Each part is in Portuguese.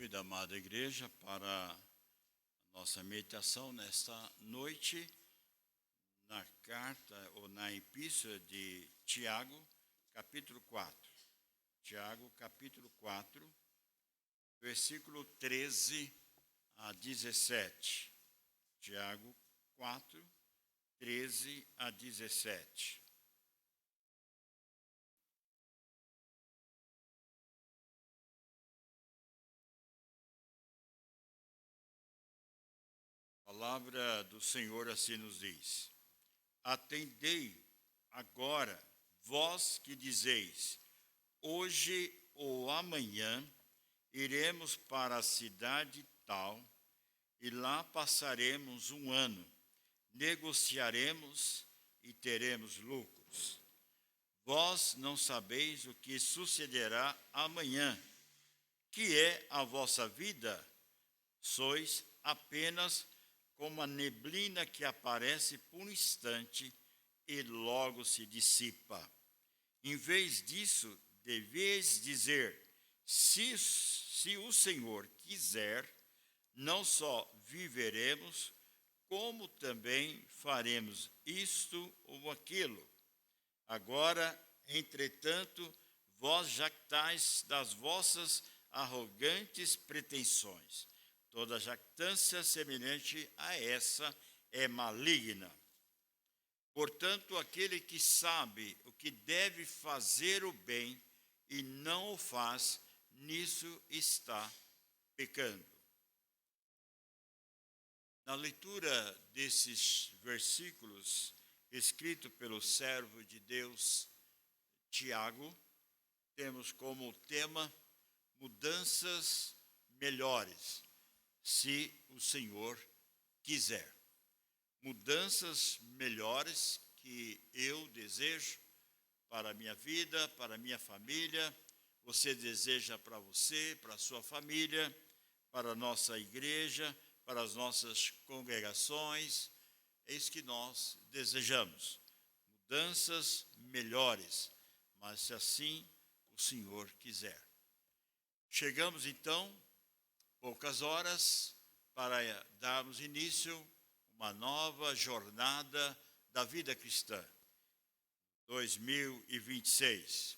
Convido a amada igreja para a nossa meditação nesta noite, na carta ou na epístola de Tiago, capítulo 4. Tiago, capítulo 4, versículo 13 a 17. Tiago 4, 13 a 17. A palavra do Senhor assim nos diz: Atendei agora, vós que dizeis, hoje ou amanhã iremos para a cidade tal, e lá passaremos um ano, negociaremos e teremos lucros. Vós não sabeis o que sucederá amanhã. Que é a vossa vida? Sois apenas como a neblina que aparece por um instante e logo se dissipa. Em vez disso, deveis dizer: se o Senhor quiser, não só viveremos, como também faremos isto ou aquilo. Agora, entretanto, vós jactais das vossas arrogantes pretensões. Toda jactância semelhante a essa é maligna. Portanto, aquele que sabe o que deve fazer o bem e não o faz, nisso está pecando. Na leitura desses versículos, escrito pelo servo de Deus, Tiago, temos como tema mudanças melhores, se o Senhor quiser. Mudanças melhores que eu desejo para a minha vida, para a minha família, você deseja para você, para a sua família, para a nossa igreja, para as nossas congregações. É isso que nós desejamos. Mudanças melhores, mas se assim o Senhor quiser. Chegamos então, poucas horas, para darmos início a uma nova jornada da vida cristã, 2026.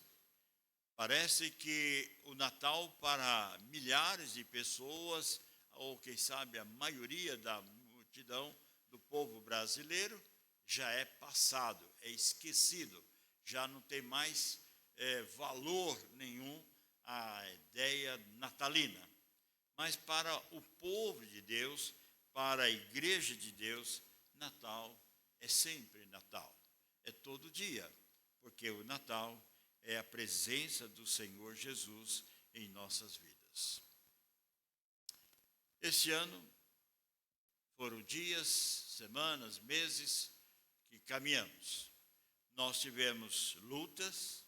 Parece que o Natal para milhares de pessoas, ou quem sabe a maioria da multidão do povo brasileiro, já é passado, é esquecido, já não tem mais valor nenhum a ideia natalina. Mas para o povo de Deus, para a igreja de Deus, Natal é sempre Natal, é todo dia, porque o Natal é a presença do Senhor Jesus em nossas vidas. Este ano foram dias, semanas, meses que caminhamos. Nós tivemos lutas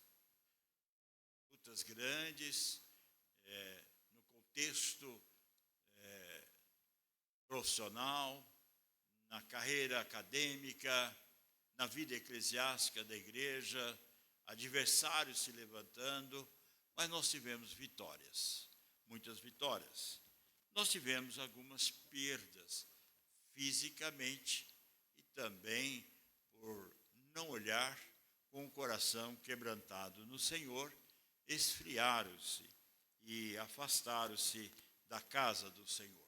grandes, no contexto profissional, na carreira acadêmica, na vida eclesiástica da igreja, adversários se levantando, mas nós tivemos vitórias, muitas vitórias. Nós tivemos algumas perdas fisicamente e também por não olhar com o coração quebrantado no Senhor, esfriaram-se e afastaram-se da casa do Senhor.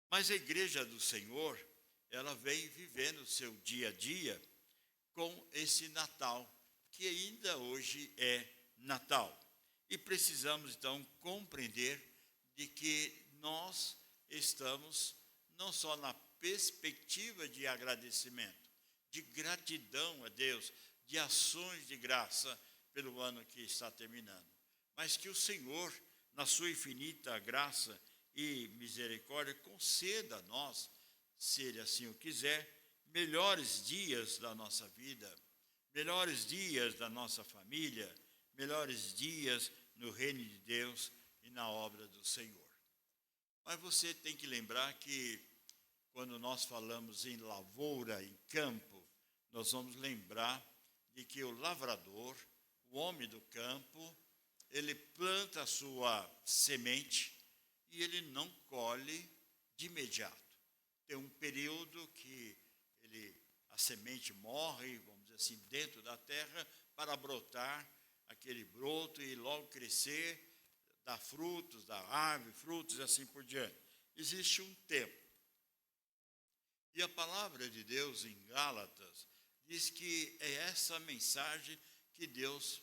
Mas a igreja do Senhor, ela vem vivendo o seu dia a dia com esse Natal, que ainda hoje é Natal. E precisamos, então, compreender de que nós estamos não só na perspectiva de agradecimento, de gratidão a Deus, de ações de graça pelo ano que está terminando, mas que o Senhor, na sua infinita graça e misericórdia, conceda a nós, se Ele assim o quiser, melhores dias da nossa vida, melhores dias da nossa família, melhores dias no reino de Deus e na obra do Senhor. Mas você tem que lembrar que quando nós falamos em lavoura, em campo, nós vamos lembrar de que o lavrador, o homem do campo, ele planta a sua semente e ele não colhe de imediato. Tem um período que a semente morre, vamos dizer assim, dentro da terra, para brotar aquele broto e logo crescer, dar frutos, dar árvore, frutos e assim por diante. Existe um tempo. E a palavra de Deus em Gálatas diz que é essa mensagem que Deus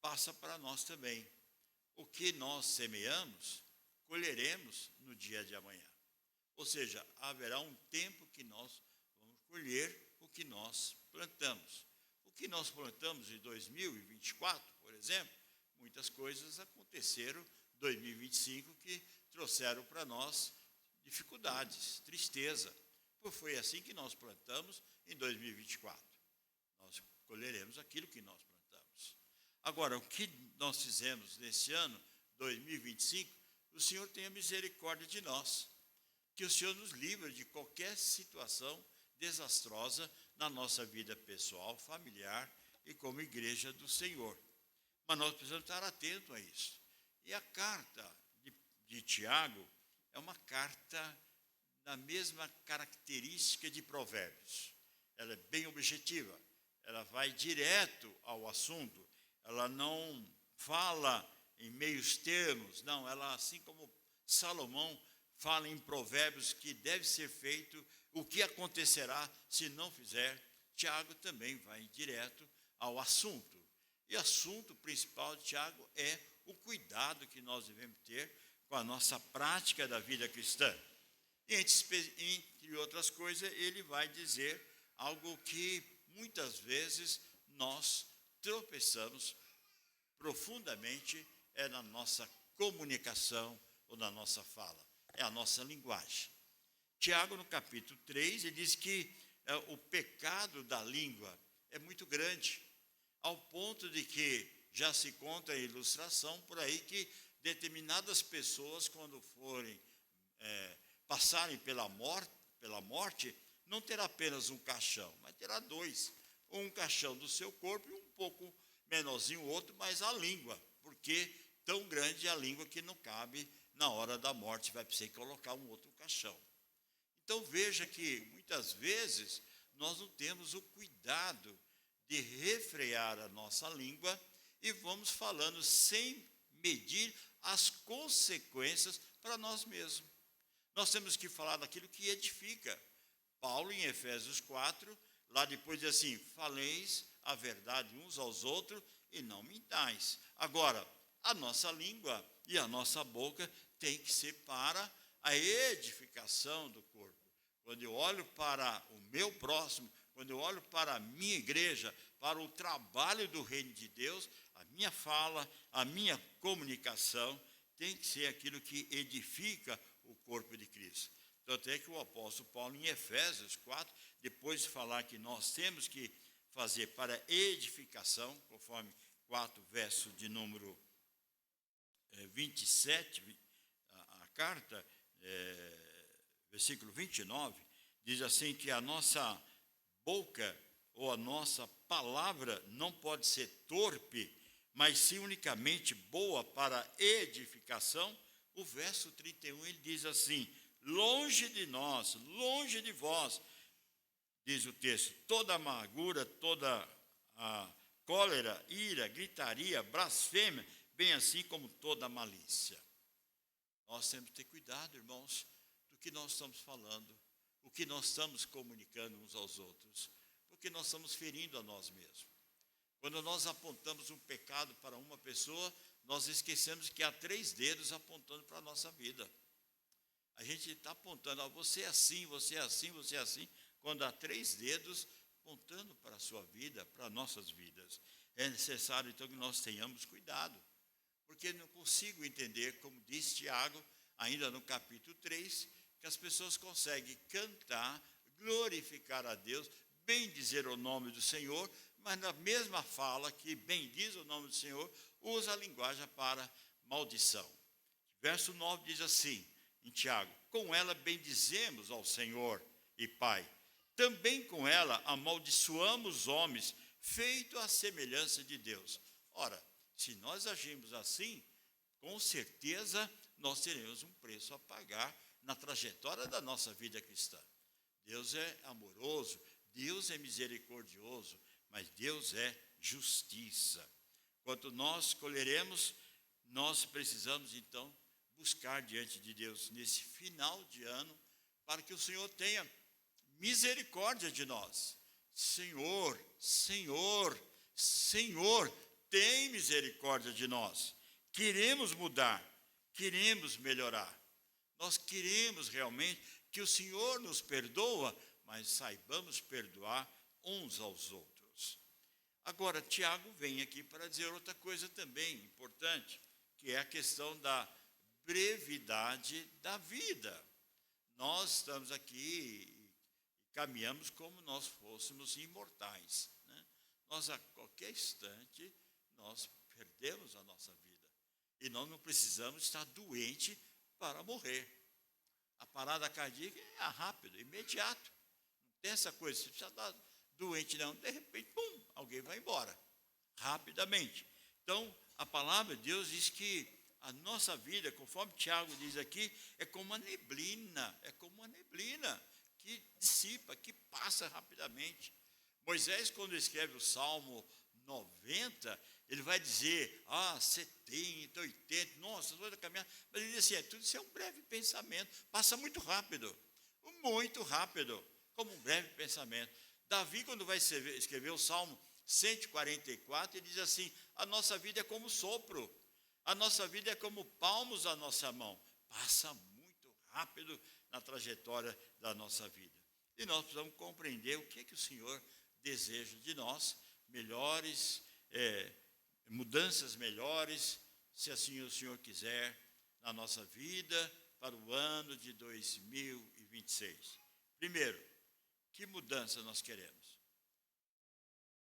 passa para nós também. O que nós semeamos, colheremos no dia de amanhã. Ou seja, haverá um tempo que nós vamos colher o que nós plantamos. O que nós plantamos em 2024, por exemplo, muitas coisas aconteceram em 2025 que trouxeram para nós dificuldades, tristeza. Porque foi assim que nós plantamos em 2024. Nós colheremos aquilo que nós plantamos. Agora, o que nós fizemos nesse ano, 2025, o Senhor tenha misericórdia de nós. Que o Senhor nos livre de qualquer situação desastrosa na nossa vida pessoal, familiar e como igreja do Senhor. Mas nós precisamos estar atentos a isso. E a carta de Tiago é uma carta da mesma característica de Provérbios. Ela é bem objetiva, ela vai direto ao assunto, ela não fala em meios termos, não, ela, assim como Salomão fala em Provérbios que deve ser feito, o que acontecerá se não fizer, Tiago também vai direto ao assunto. E o assunto principal de Tiago é o cuidado que nós devemos ter com a nossa prática da vida cristã. E, entre outras coisas, ele vai dizer algo que muitas vezes nós tropeçamos profundamente, é na nossa comunicação ou na nossa fala, é a nossa linguagem. Tiago, no capítulo 3, ele diz que o pecado da língua é muito grande, ao ponto de que já se conta a ilustração por aí que determinadas pessoas, quando forem passarem pela morte, não terá apenas um caixão, mas terá dois. Um caixão do seu corpo e um pouco menorzinho o outro, mas a língua, porque tão grande é a língua que não cabe na hora da morte, vai precisar colocar um outro caixão. Então veja que muitas vezes nós não temos o cuidado de refrear a nossa língua e vamos falando sem medir as consequências para nós mesmos. Nós temos que falar daquilo que edifica. Paulo, em Efésios 4, lá depois diz assim: faleis a verdade uns aos outros e não mintais. Agora, a nossa língua e a nossa boca tem que ser para a edificação do corpo. Quando eu olho para o meu próximo, quando eu olho para a minha igreja, para o trabalho do reino de Deus, a minha fala, a minha comunicação tem que ser aquilo que edifica o corpo de Cristo. Tanto é que o apóstolo Paulo, em Efésios 4, depois de falar que nós temos que fazer para edificação, conforme 4, verso de número 27, a carta, versículo 29, diz assim que a nossa boca ou a nossa palavra não pode ser torpe, mas sim unicamente boa para edificação. O verso 31, ele diz assim: longe de nós, longe de vós, diz o texto, toda amargura, toda a cólera, ira, gritaria, blasfêmia, bem assim como toda malícia. Nós temos que ter cuidado, irmãos, do que nós estamos falando, o que nós estamos comunicando uns aos outros, porque nós estamos ferindo a nós mesmos. Quando nós apontamos um pecado para uma pessoa, nós esquecemos que há 3 dedos apontando para a nossa vida. A gente está apontando, você é assim, você é assim, você é assim, quando há 3 dedos apontando para a sua vida, para nossas vidas. É necessário, então, que nós tenhamos cuidado, porque não consigo entender, como diz Tiago, ainda no capítulo 3, que as pessoas conseguem cantar, glorificar a Deus, bendizer o nome do Senhor, mas na mesma fala que bendiz o nome do Senhor, usa a linguagem para maldição. Verso 9 diz assim, em Tiago: com ela bendizemos ao Senhor e Pai, também com ela amaldiçoamos homens, feito à semelhança de Deus. Ora, se nós agimos assim, com certeza nós teremos um preço a pagar na trajetória da nossa vida cristã. Deus é amoroso, Deus é misericordioso, mas Deus é justiça. Quanto nós colheremos, nós precisamos então buscar diante de Deus nesse final de ano, para que o Senhor tenha misericórdia de nós. Senhor, Senhor, Senhor, tem misericórdia de nós. Queremos mudar, queremos melhorar. Nós queremos realmente que o Senhor nos perdoa, mas saibamos perdoar uns aos outros. Agora, Tiago vem aqui para dizer outra coisa também importante, que é a questão da brevidade da vida. Nós estamos aqui e caminhamos como nós fôssemos imortais, né? Nós, a qualquer instante, nós perdemos a nossa vida. E nós não precisamos estar doente para morrer. A parada cardíaca é rápido, imediato. Não tem essa coisa, você precisa estar doente, não. De repente, pum, alguém vai embora, rapidamente. Então, a palavra de Deus diz que a nossa vida, conforme Tiago diz aqui, é como uma neblina, que dissipa, que passa rapidamente. Moisés, quando escreve o Salmo 90, ele vai dizer, 70, 80, nossa, toda a caminhada, mas ele diz assim, tudo isso é um breve pensamento, passa muito rápido, como um breve pensamento. Davi, quando vai escrever o Salmo 144, ele diz assim, a nossa vida é como sopro, a nossa vida é como palmos da nossa mão, passa muito rápido na trajetória da nossa vida. E nós precisamos compreender o que o Senhor deseja de nós, mudanças melhores, se assim o Senhor quiser, na nossa vida, para o ano de 2026. Primeiro, que mudança nós queremos?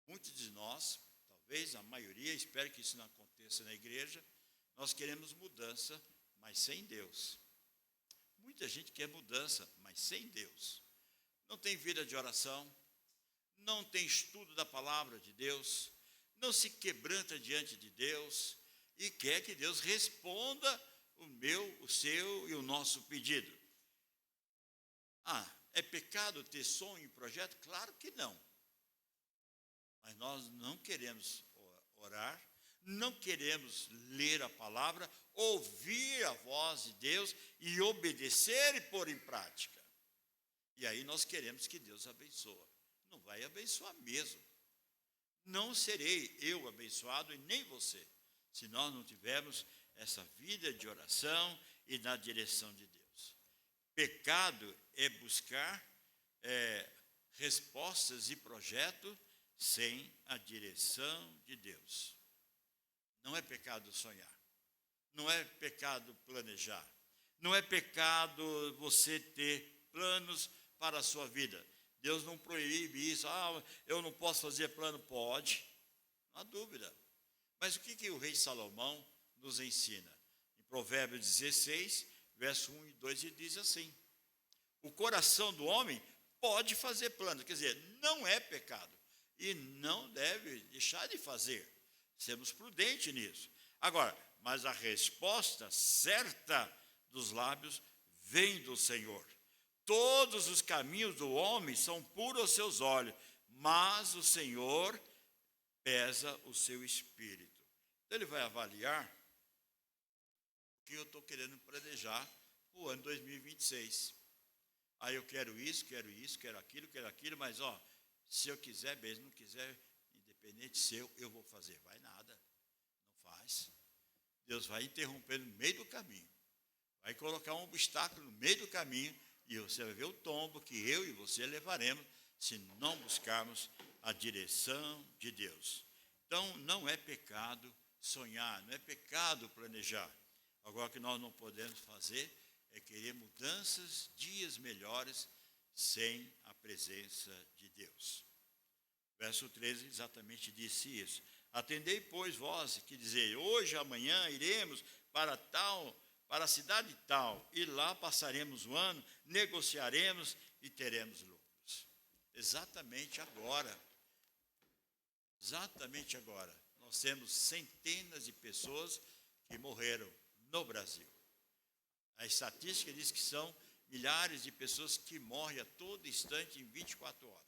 Muitos de nós, talvez a maioria, espero que isso não aconteça na igreja, nós queremos mudança, mas sem Deus. Muita gente quer mudança, mas sem Deus. Não tem vida de oração, não tem estudo da palavra de Deus, não se quebranta diante de Deus e quer que Deus responda o meu, o seu e o nosso pedido. É pecado ter sonho e projeto? Claro que não. Mas nós não queremos orar, não queremos ler a palavra, ouvir a voz de Deus e obedecer e pôr em prática. E aí nós queremos que Deus abençoe. Não vai abençoar mesmo. Não serei eu abençoado e nem você, se nós não tivermos essa vida de oração e na direção de Deus. Pecado é buscar respostas e projeto sem a direção de Deus. Não é pecado sonhar, não é pecado planejar, não é pecado você ter planos para a sua vida. Deus não proíbe isso, eu não posso fazer plano, pode, não há dúvida. Mas o que o rei Salomão nos ensina? Em Provérbios 16, verso 1 e 2, ele diz assim, o coração do homem pode fazer planos, quer dizer, não é pecado, e não deve deixar de fazer, sermos prudentes nisso. Agora, mas a resposta certa dos lábios vem do Senhor. Todos os caminhos do homem são puros aos seus olhos, mas o Senhor pesa o seu espírito. Então, ele vai avaliar o que eu estou querendo planejar para o ano 2026. Aí eu quero isso, quero aquilo, mas se eu quiser mesmo, não quiser, independente se eu vou fazer. Vai nada, não faz. Deus vai interromper no meio do caminho, vai colocar um obstáculo no meio do caminho, e você vai ver o tombo que eu e você levaremos se não buscarmos a direção de Deus. Então, não é pecado sonhar, não é pecado planejar. Agora, o que nós não podemos fazer é querer mudanças, dias melhores, sem a presença de Deus. Verso 13 exatamente disse isso. Atendei, pois, vós, que dizei, hoje, amanhã, iremos para a cidade tal, e lá passaremos o ano, negociaremos e teremos lucros. Exatamente agora, nós temos centenas de pessoas que morreram no Brasil. A estatística diz que são milhares de pessoas que morrem a todo instante em 24 horas.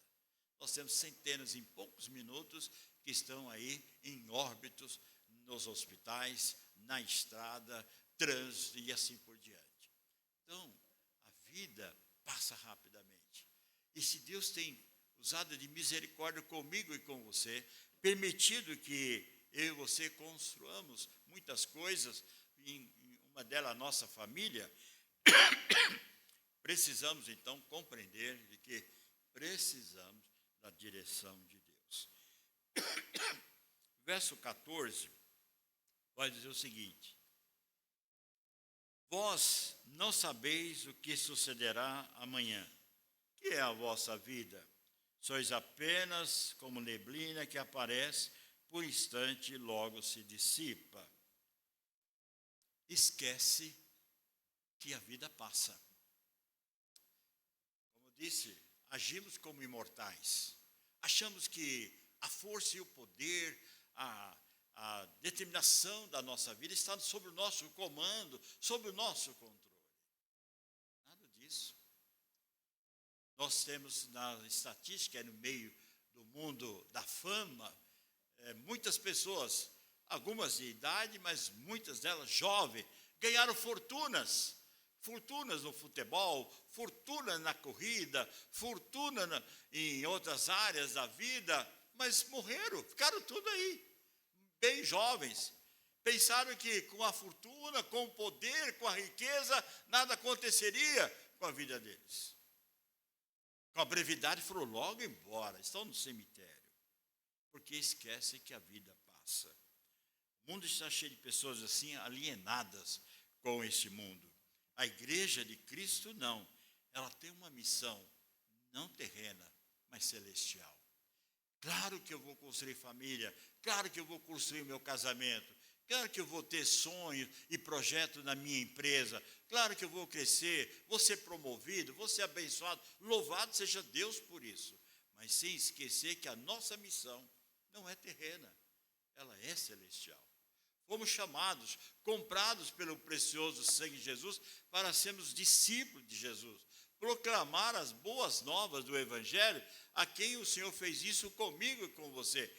Nós temos centenas em poucos minutos que estão aí em órbitos, nos hospitais, na estrada, trânsito e assim por diante. Então, a vida passa rapidamente. E se Deus tem usado de misericórdia comigo e com você, permitido que eu e você construamos muitas coisas, em uma delas a nossa família, precisamos então compreender de que precisamos da direção de Deus. Verso 14 vai dizer o seguinte: vós não sabeis o que sucederá amanhã. Que é a vossa vida? Sois apenas como neblina que aparece por instante e logo se dissipa. Esquece que a vida passa. Como disse, agimos como imortais. Achamos que a força e o poder, a determinação da nossa vida está sob o nosso comando, sob o nosso controle. Nada disso. Nós temos na estatística, no meio do mundo da fama, muitas pessoas, algumas de idade, mas muitas delas jovens, ganharam fortunas no futebol, fortuna na corrida, fortuna em outras áreas da vida, mas morreram, ficaram tudo aí, bem jovens. Pensaram que com a fortuna, com o poder, com a riqueza, nada aconteceria com a vida deles. Com a brevidade foram logo embora, estão no cemitério, porque esquecem que a vida passa. O mundo está cheio de pessoas assim, alienadas com esse mundo. A igreja de Cristo não, ela tem uma missão, não terrena, mas celestial. Claro que eu vou construir família, claro que eu vou construir meu casamento, claro que eu vou ter sonhos e projetos na minha empresa, claro que eu vou crescer, vou ser promovido, vou ser abençoado, louvado seja Deus por isso. Mas sem esquecer que a nossa missão não é terrena, ela é celestial. Fomos chamados, comprados pelo precioso sangue de Jesus, para sermos discípulos de Jesus, proclamar as boas novas do Evangelho, a quem o Senhor fez isso comigo e com você.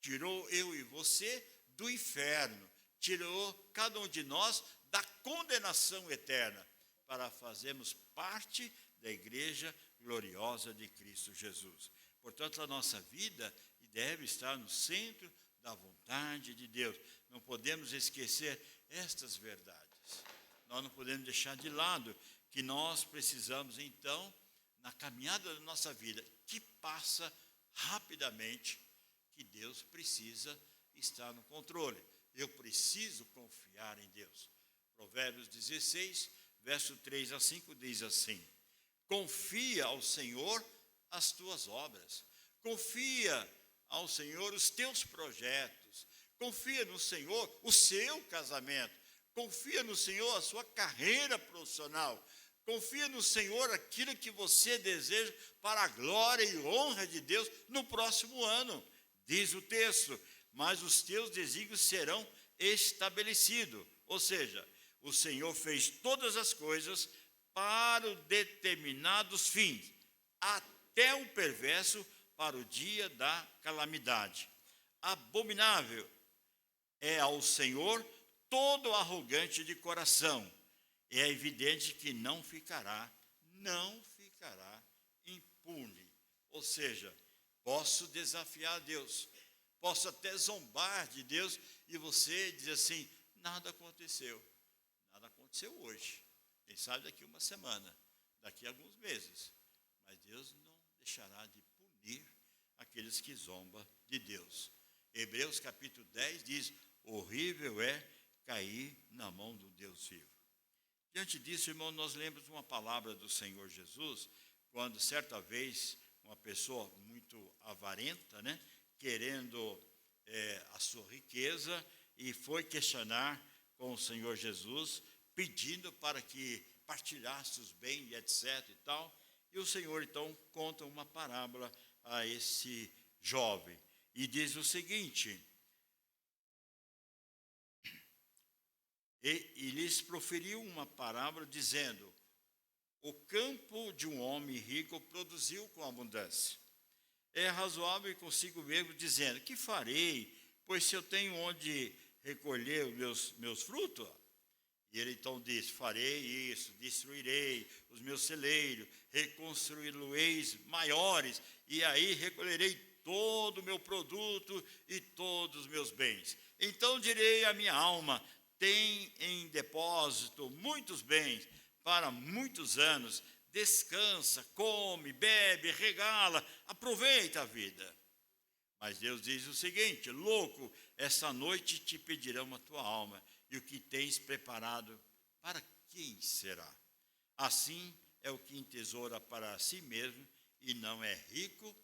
Tirou eu e você do inferno, tirou cada um de nós da condenação eterna, para fazermos parte da igreja gloriosa de Cristo Jesus. Portanto, a nossa vida deve estar no centro da vontade de Deus. Não podemos esquecer estas verdades. Nós não podemos deixar de lado que nós precisamos, então, na caminhada da nossa vida, que passa rapidamente, que Deus precisa estar no controle. Eu preciso confiar em Deus. Provérbios 16, verso 3 a 5 diz assim: confia ao Senhor as tuas obras, confia ao Senhor os teus projetos, confia no Senhor o seu casamento, confia no Senhor a sua carreira profissional, confia no Senhor aquilo que você deseja para a glória e honra de Deus no próximo ano. Diz o texto: mas os teus desígnios serão estabelecidos. Ou seja, o Senhor fez todas as coisas para determinados fins, até o perverso para o dia da calamidade. Abominável é ao Senhor todo arrogante de coração. É evidente que não ficará impune. Ou seja, posso desafiar Deus, posso até zombar de Deus e você dizer assim: nada aconteceu hoje. Quem sabe daqui uma semana, daqui a alguns meses. Mas Deus não deixará de punir aqueles que zombam de Deus. Hebreus capítulo 10 diz: horrível é cair na mão do Deus vivo. Diante disso, irmão, nós lembramos uma palavra do Senhor Jesus, quando certa vez uma pessoa muito avarenta, querendo a sua riqueza, e foi questionar com o Senhor Jesus, pedindo para que partilhasse os bens, etc. e tal. E o Senhor, então, conta uma parábola a esse jovem. E diz o seguinte: E lhes proferiu uma parábola, dizendo: o campo de um homem rico produziu com abundância. É razoável e consigo mesmo, dizendo: que farei, pois se eu tenho onde recolher os meus frutos? E ele então diz: farei isso, destruirei os meus celeiros, reconstruí-los maiores, e aí recolherei todo o meu produto e todos os meus bens. Então direi à minha alma: tem em depósito muitos bens para muitos anos, descansa, come, bebe, regala, aproveita a vida. Mas Deus diz o seguinte: louco, esta noite te pedirão a tua alma, e o que tens preparado, para quem será? Assim é o que entesoura para si mesmo e não é rico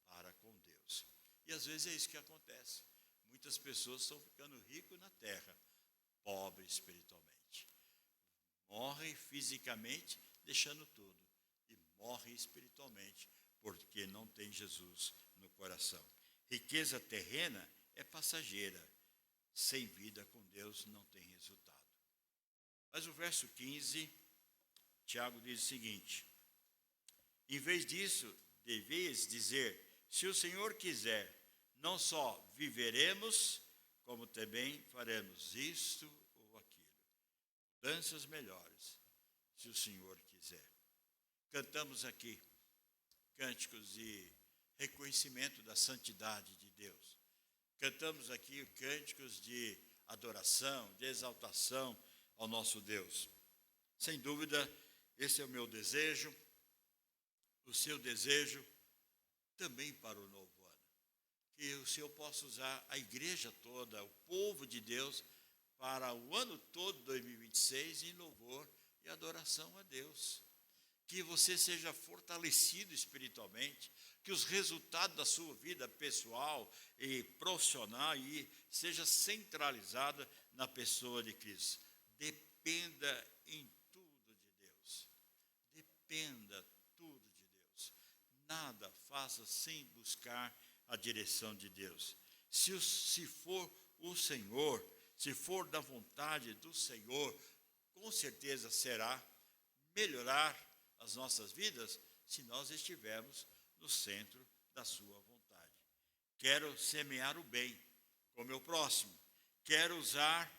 para com Deus. E às vezes é isso que acontece. Muitas pessoas estão ficando ricos na terra, pobres espiritualmente. Morrem fisicamente, deixando tudo, e morrem espiritualmente, porque não tem Jesus no coração. Riqueza terrena é passageira, sem vida com Deus não tem resultado. Mas o verso 15, Tiago diz o seguinte: em vez disso, deveis dizer: se o Senhor quiser, não só viveremos, como também faremos isto ou aquilo. Danças melhores, se o Senhor quiser. Cantamos aqui cânticos de reconhecimento da santidade de Deus. Cantamos aqui cânticos de adoração, de exaltação ao nosso Deus. Sem dúvida, esse é o meu desejo, o seu desejo também para o novo ano. Que o Senhor possa usar a igreja toda, o povo de Deus, para o ano todo 2026 em louvor e adoração a Deus. Que você seja fortalecido espiritualmente, que os resultados da sua vida pessoal e profissional seja centralizada na pessoa de Cristo. Dependa em tudo de Deus. Dependa tudo de Deus. Nada faça sem buscar a direção de Deus. Se for o Senhor, se for da vontade do Senhor, com certeza será melhorar as nossas vidas se nós estivermos no centro da sua vontade. Quero semear o bem com o meu próximo. Quero usar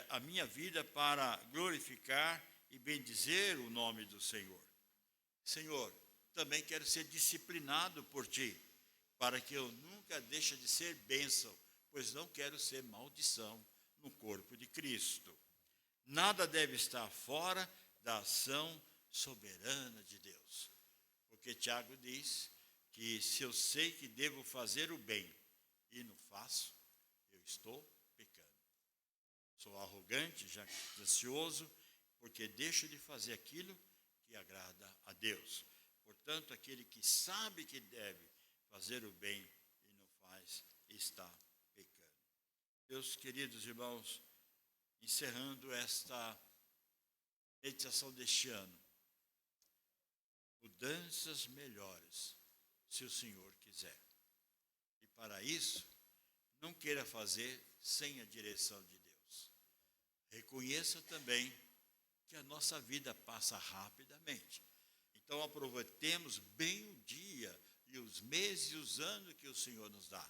a minha vida para glorificar e bendizer o nome do Senhor. Senhor, também quero ser disciplinado por Ti, para que eu nunca deixe de ser bênção, pois não quero ser maldição no corpo de Cristo. Nada deve estar fora da ação soberana de Deus. Porque Tiago diz que se eu sei que devo fazer o bem e não faço, eu estou pecando. Sou arrogante, jactancioso, porque deixo de fazer aquilo que agrada a Deus. Portanto, aquele que sabe que deve fazer o bem e não faz, está pecando. Meus queridos irmãos, encerrando esta meditação deste ano, mudanças melhores, se o Senhor quiser. E para isso, não queira fazer sem a direção de Deus. Reconheça também que a nossa vida passa rapidamente. Então aproveitemos bem o dia e os meses e os anos que o Senhor nos dá.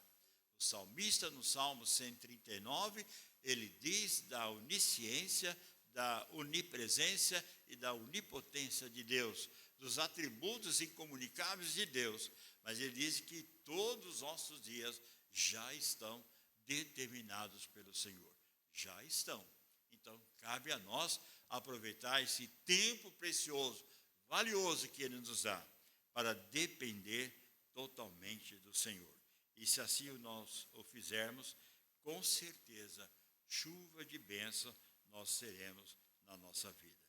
O salmista, no Salmo 139, ele diz da onisciência, da onipresença e da onipotência de Deus, dos atributos incomunicáveis de Deus, mas ele diz que todos os nossos dias já estão determinados pelo Senhor, já estão. Então, cabe a nós aproveitar esse tempo precioso, valioso que Ele nos dá, para depender totalmente do Senhor. E se assim nós o fizermos, com certeza, chuva de bênção nós seremos na nossa vida.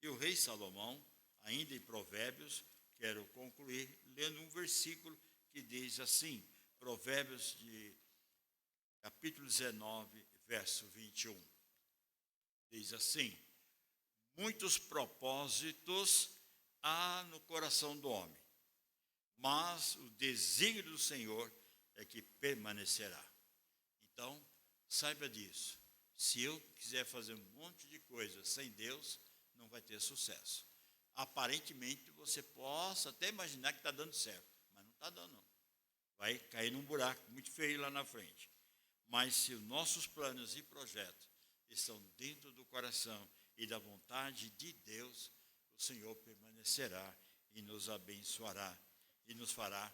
E o rei Salomão, ainda em Provérbios, quero concluir lendo um versículo que diz assim, Provérbios de capítulo 19, verso 21. Diz assim: muitos propósitos há no coração do homem, mas o desígnio do Senhor é que permanecerá. Então, saiba disso. Se eu quiser fazer um monte de coisa sem Deus, não vai ter sucesso. Aparentemente, você possa até imaginar que está dando certo, mas não está dando, não. Vai cair num buraco muito feio lá na frente. Mas se os nossos planos e projetos estão dentro do coração e da vontade de Deus, o Senhor permanecerá e nos abençoará e nos fará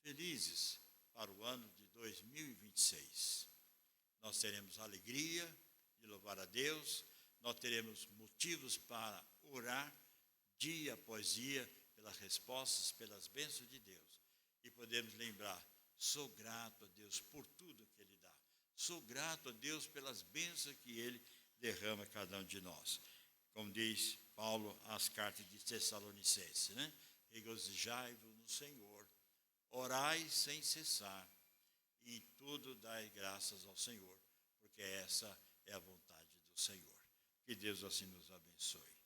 felizes para o ano de 2026. Nós teremos alegria de louvar a Deus, nós teremos motivos para orar dia após dia pelas respostas, pelas bênçãos de Deus. E podemos lembrar, sou grato a Deus por tudo que Ele dá. Sou grato a Deus pelas bênçãos que Ele derrama a cada um de nós. Como diz Paulo às cartas de Tessalonicenses, né? Regozijai-vos no Senhor, orai sem cessar, e em tudo dai graças ao Senhor, porque essa é a vontade do Senhor. Que Deus assim nos abençoe.